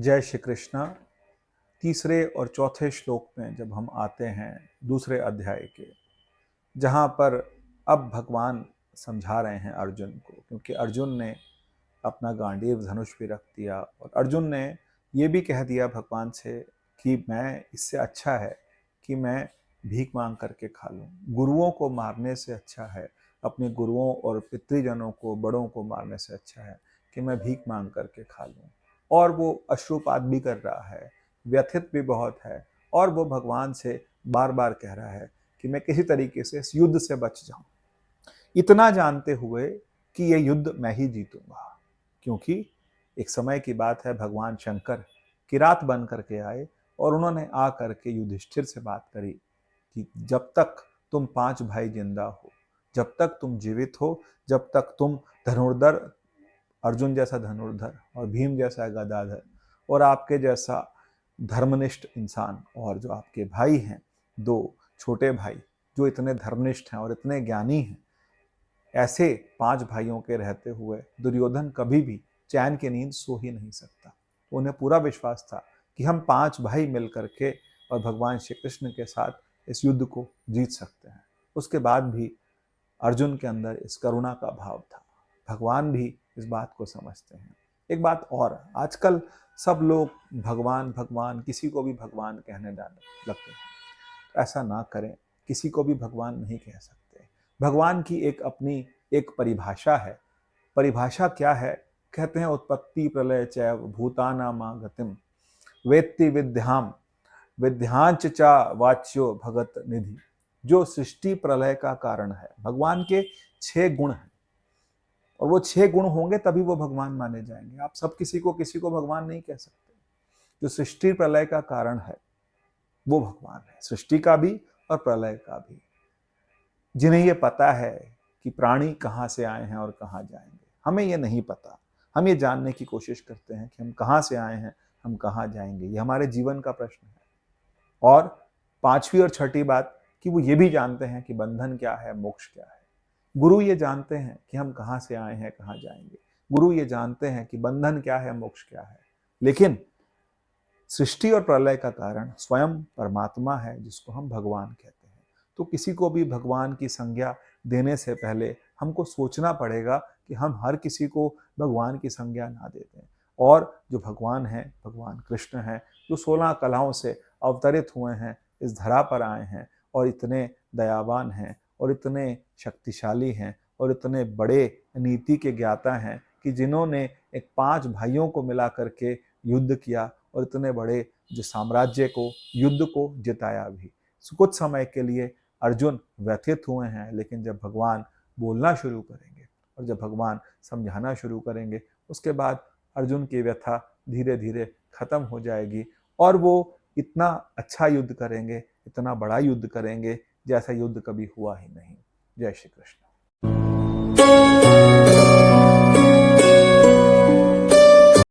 जय श्री कृष्णा। तीसरे और चौथे श्लोक में जब हम आते हैं दूसरे अध्याय के, जहाँ पर अब भगवान समझा रहे हैं अर्जुन को, क्योंकि अर्जुन ने अपना गांडीव धनुष भी रख दिया और अर्जुन ने ये भी कह दिया भगवान से कि मैं इससे अच्छा है कि मैं भीख मांग करके खा लूँ। गुरुओं को मारने से अच्छा है, अपने गुरुओं और पितृजनों को, बड़ों को मारने से अच्छा है कि मैं भीख मांग करके खा लूँ। और वो अश्रुपात भी कर रहा है, व्यथित भी बहुत है, और वो भगवान से बार बार कह रहा है कि मैं किसी तरीके से इस युद्ध से बच जाऊं, इतना जानते हुए कि ये युद्ध मैं ही जीतूंगा। क्योंकि एक समय की बात है, भगवान शंकर किरात बन करके आए और उन्होंने आ करके युधिष्ठिर से बात करी कि जब तक तुम 5 भाई जिंदा हो, जब तक तुम जीवित हो, जब तक तुम धनुर्धर, अर्जुन जैसा धनुर्धर और भीम जैसा गदाधर और आपके जैसा धर्मनिष्ठ इंसान, और जो आपके भाई हैं 2 छोटे भाई जो इतने धर्मनिष्ठ हैं और इतने ज्ञानी हैं, ऐसे 5 भाइयों के रहते हुए दुर्योधन कभी भी चैन की नींद सो ही नहीं सकता। उन्हें पूरा विश्वास था कि हम 5 भाई मिलकर के और भगवान श्री कृष्ण के साथ इस युद्ध को जीत सकते हैं। उसके बाद भी अर्जुन के अंदर इस करुणा का भाव था। भगवान भी इस बात को समझते हैं। एक बात और, आजकल सब लोग भगवान भगवान, किसी को भी भगवान कहने लगते हैं। ऐसा ना करें, किसी को भी भगवान नहीं कह सकते। भगवान की एक अपनी एक परिभाषा है। परिभाषा क्या है? कहते हैं उत्पत्ति प्रलय चैव भूतानां गतिम वेत्ति विद्याम विद्यांच चा वाच्यो भगत निधि। जो सृष्टि प्रलय का कारण है, भगवान के 6 गुण हैं और वो 6 गुण होंगे तभी वो भगवान माने जाएंगे। आप सब किसी को भगवान नहीं कह सकते। जो सृष्टि प्रलय का कारण है वो भगवान है, सृष्टि का भी और प्रलय का भी। जिन्हें ये पता है कि प्राणी कहाँ से आए हैं और कहाँ जाएंगे, हमें ये नहीं पता। हम ये जानने की कोशिश करते हैं कि हम कहाँ से आए हैं, हम कहाँ जाएंगे। ये हमारे जीवन का प्रश्न है। और 5वीं और 6ठी बात कि वो ये भी जानते हैं कि बंधन क्या है, मोक्ष क्या है। गुरु ये जानते हैं कि हम कहाँ से आए हैं, कहाँ जाएंगे। गुरु ये जानते हैं कि बंधन क्या है, मोक्ष क्या है। लेकिन सृष्टि और प्रलय का कारण स्वयं परमात्मा है, जिसको हम भगवान कहते हैं। तो किसी को भी भगवान की संज्ञा देने से पहले हमको सोचना पड़ेगा कि हम हर किसी को भगवान की संज्ञा ना दे दें। और जो भगवान है, भगवान कृष्ण है, जो 16 कलाओं से अवतरित हुए हैं, इस धरा पर आए हैं और इतने दयावान हैं और इतने शक्तिशाली हैं और इतने बड़े नीति के ज्ञाता हैं कि जिन्होंने एक 5 भाइयों को मिला करके युद्ध किया और इतने बड़े जो साम्राज्य को, युद्ध को जिताया भी। कुछ समय के लिए अर्जुन व्यथित हुए हैं, लेकिन जब भगवान बोलना शुरू करेंगे और जब भगवान समझाना शुरू करेंगे, उसके बाद अर्जुन की व्यथा धीरे धीरे खत्म हो जाएगी और वो इतना अच्छा युद्ध करेंगे, इतना बड़ा युद्ध करेंगे जैसा युद्ध कभी हुआ ही नहीं। जय श्री कृष्ण।